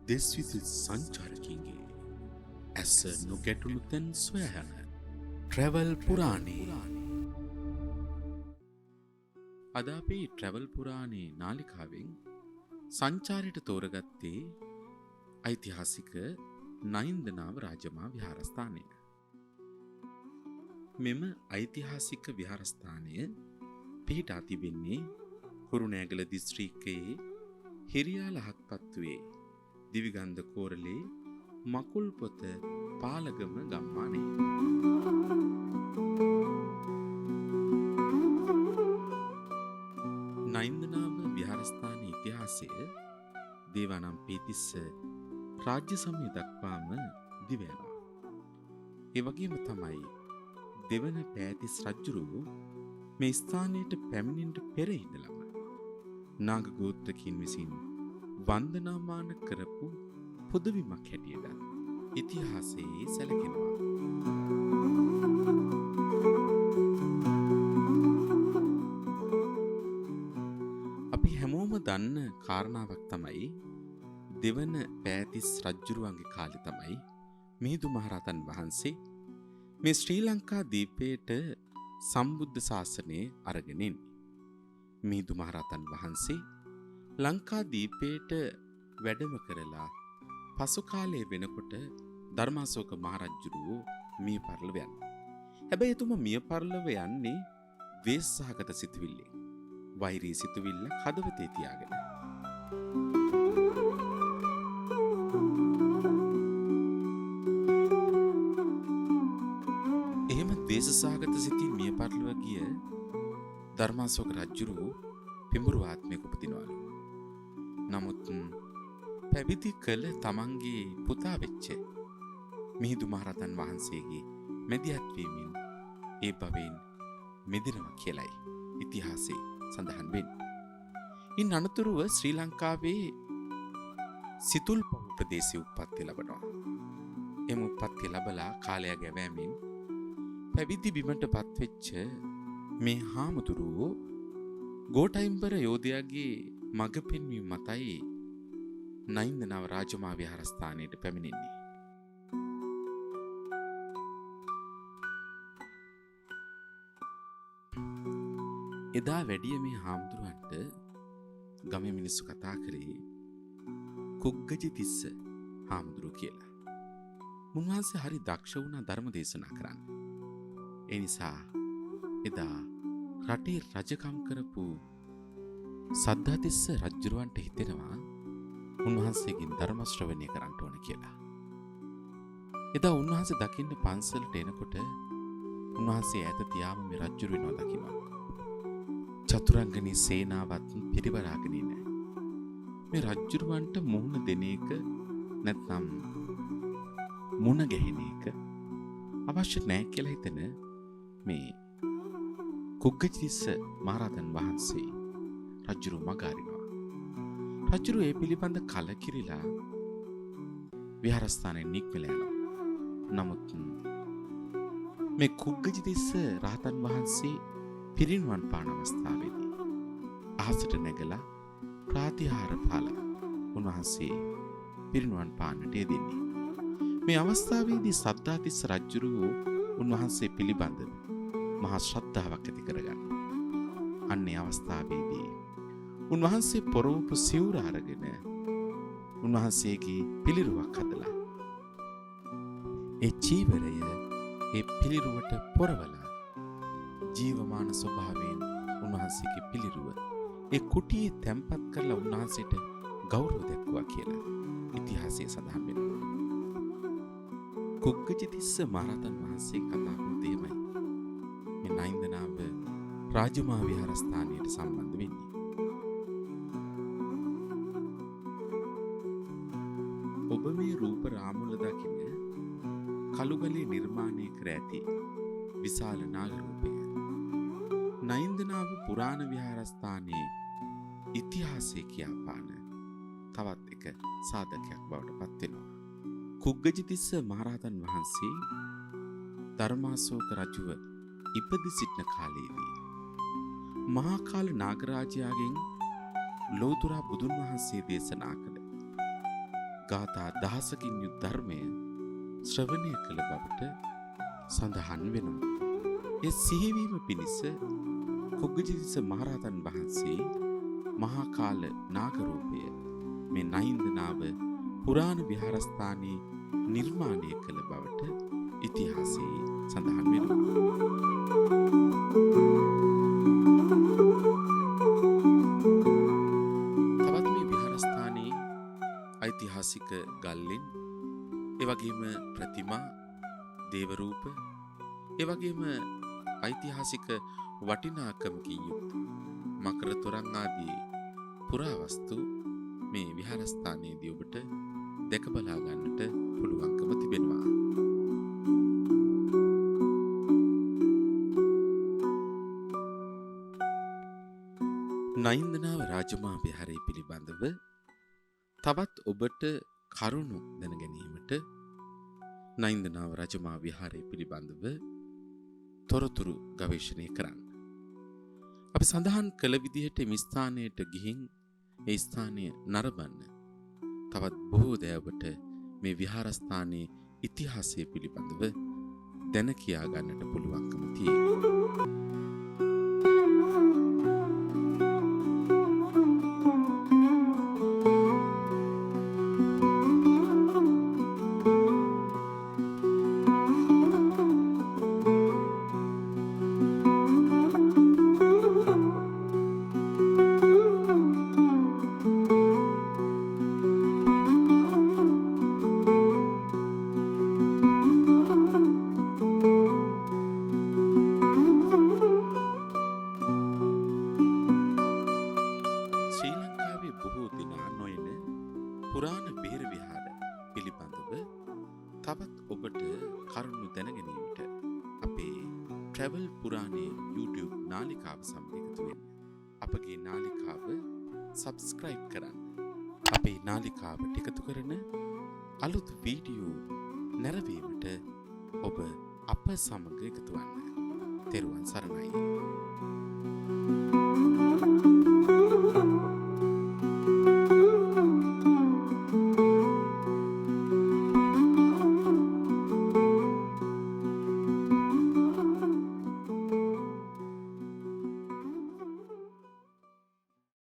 දෙස්විසිල් සංචාරකීන්ගේ ඇස නොගැටුණු තැන් සොයා යන ට්‍රැවල් පුරාණේ. අද අපි ට්‍රැවල් පුරාණේ නාලිකාවෙන් සංචාරයට තෝරගත්තේ ඓතිහාසික නයින්දනාව රාජමහා විහාරස්ථානය. මෙම ඓතිහාසික විහාරස්ථානය පිහිටා තිබෙන්නේ කුරුණෑගල දිස්ත්‍රික්කයේ හිරියාල හත්පත්තුවේ දිවිගන්ධ කෝරළේ මකුල්පොත පාලගම ගම්මානයේ. නයින්දනාව විහාරස්ථානයේ ඉතිහාසය දේවානම්පියතිස්ස රාජ්‍ය සමය දක්වාම දිව යනවා. ඒ වගේම තමයි දෙවන පෑතිස් රජුරු මේ ස්ථානයට පැමිණෙන්නට පෙර ඉඳලම නාග ගෝත්‍රකින් විසින් වන්දනාමාන කරපු පුදවිමක් හැටියට ඉතිහාසයේ සැලකෙනවා. අපි හැමෝම දන්න කාරණාවක් තමයි දෙවන පෑතිස් රජුරුවන්ගේ කාලේ තමයි මිහිඳු මහරහතන් වහන්සේ මේ ශ්‍රී ලංකා දීපයට සම්බුද්ධ ශාසනය අරගෙන එන්නේ. මිහිඳු මහරහතන් වහන්සේ ලංකා දීපයට වැඩම කරලා පසු කාලයේ වෙනකොට ධර්මාශෝක මහරජුරුවෝ මිය පරලොව යනවා. හැබැයි එතුමා මිය පරලොව යන්නේ ද්වේෂසහගත සිතුවිල්ලෙන්. වෛරී සිතුවිල්ල හදවතේ තියාගෙන. එහෙම ද්වේෂසහගත සිතින් මිය පරලොව ගිය ධර්මාශෝක රජුරුවෝ පිඹුරු ආත්මයක උපදිනවලු. නමුත් පැවිදි කළ තමන්ගේ පුතා වෙච්ච මිහිඳු මහරහතන් වහන්සේගේ මැදිහත් වීමෙන් ඒ භවයෙන් මිදෙනවා කියලයි ඉතිහාසයේ සඳහන් වෙන්නේ. ඉන් අනතුරුව ශ්‍රී ලංකාවේ සිතුල්පව් ප්‍රදේශයේ උප්පත්ති ලැබනවා. එම උප්පත්ති ලැබලා කාලය ගෙවෑමෙන් පැවිදි බිමටපත් වෙච්ච මේ හාමුදුරුවෝ ගෝඨයිම්බර යෝධයාගේ මඟ පෙන්වීම මතයි නයින්දනාව රාජමහා විහාරස්ථානයට පැමිණෙන්නේ. එදා වැඩිය මේ හාමුදුරුවන්ට ගමේ මිනිස්සු කතා කරේ කුග්ගජිතිස්ස හාමුදුරුව කියලා. මුන්වහන්සේ හරි දක්ෂ වුණා ධර්ම දේශනා කරන්න. ඒ නිසා එදා රටේ රජකම් කරපු සද්ධාතිස්ස රජුරවන්ට හිතෙනවා උන්වහන්සේගෙන් ධර්ම ශ්‍රවණය කරන්න ඕන කියලා. එදා උන්වහන්සේ දකින්න පන්සලට එනකොට උන්වහන්සේ ඈත තියාම මේ රජුරු වෙනවා දකිනවා. චතුරංගනී සේනාවත් පිරිවරාගෙන ඉන්න. මේ රජුරවන්ට මුහුණ දෙන එක නැත්නම් මුණ ගැහෙන එක අවශ්‍ය නැහැ කියලා හිතන මේ කුග්ගජිතිස්ස මහරහතන් වහන්සේ රජුරු මගහරිනවා. රජුරු ඒ පිළිබඳ කලකිරිලා විහාරස්ථානයෙන් නික්මලා යනවා. නමුත් මේ කුග්ගජිතිස්ස රහතන් වහන්සේ පිරිනිවන් පාන අවස්ථාවේදී අහසට නැගලා ප්‍රාතිහාර පාලා උන්වහන්සේ පිරිනිවන් පාන්නට යෙදෙන්නේ. මේ අවස්ථාවේදී සද්ධාතිස්ස රජුරු උන්වහන්සේ පිළිබඳ මහා ශ්‍රද්ධාවක් ඇති කරගන්න. අන්නේ අවස්ථාවේදී උන්වහන්සේ පොරොවපු සිවුර අරගෙන උන්වහන්සේගේ පිළිරුවක් හදලා ඒ චීවරය ඒ පිළිරුවට පොරවලා ජීවමාන ස්වභාවයෙන් උන්වහන්සේගේ පිළිරුව ඒ කුටියේ තැන්පත් කරලා උන්වහන්සේට ගෞරව දැක්වුවා කියලා ඉතිහාසයේ සඳහන් වෙනවා. කුග්ගජිතිස්ස මහරහතන් වහන්සේ කතා කරන දෙයමයි මේ නයින්දනාව රාජමහා විහාරස්ථානයට සම්බන්ධ වෙන්නේ. ඔබ මේ රූප රාමුල දකින කළුගලේ නිර්මාණය කර ඇති විශාල නාග රූපය නයින්දනාව පුරාණ විහාරස්ථානයේ ඉතිහාසය කියාපාන තවත් එක සාධකයක් බවට පත් වෙනවා. කුග්ගජිතිස්ස මහරහතන් වහන්සේ ධර්මාශෝක රජුව ඉපදි සිටින කාලයේදී මහා කාල නාගරාජයාගෙන් ලෝතුරා බුදුන් වහන්සේ දේශනා කළ ගාථා දහසකින් යුත් ධර්මය ශ්‍රවණය කළ බවට සඳහන් වෙනවා. ඒ සිහිවීම පිණිස කොග්ගජිතිස්ස මහරහතන් වහන්සේ මහා කාල නාගරූපය මේ නයින්දනාව පුරාණ විහාරස්ථානයේ නිර්මාණය කළ බවට ඉතිහාසයේ සඳහන් වෙනවා. තවත් මේ විහාරස්ථානයේ ඓතිහාසික ගල්ලෙන් එවැගේම ප්‍රතිමා, දේව රූප, එවැගේම ඓතිහාසික වටිනාකමකින් යුක්ත මකර තොරන් ආදී පුරාවස්තු මේ විහාරස්ථානයේදී ඔබට දැක බලා ගන්නට පුළුවන්කම තිබෙනවා. නයින්දනාව රාජමහා විහාරය පිළිබඳව තවත් ඔබට කරුණු දැන ගැනීමට නයින්දනාව රාජමහා විහාරය පිළිබඳව තොරතුරු ගවේෂණය කරන්න. අපි සඳහන් කළ විදිහට මේ ස්ථානයට ගිහින් ඒ ස්ථානය නරඹන්න තවත් බොහෝ දෑ ඔබට මේ විහාරස්ථානයේ ඉතිහාසය පිළිබඳව දැන කියා ගන්නට පුළුවන්කම තියෙනවා. පුරාණ බේර විහාර පිළිබඳව තවත් ඔබට කරුණු දැනගැනීමට අපේ ට්‍රැවල් පුරාණේ YouTube නාලිකාව සමග එකතු වෙන්න. අපගේ නාලිකාව සබ්ස්ක්‍රයිබ් කරන්න. අපේ නාලිකාවට එකතු කරන අලුත් වීඩියෝ නැරඹීමට ඔබ අප සමග එකතු වන්න. තෙරුවන් සරණයි.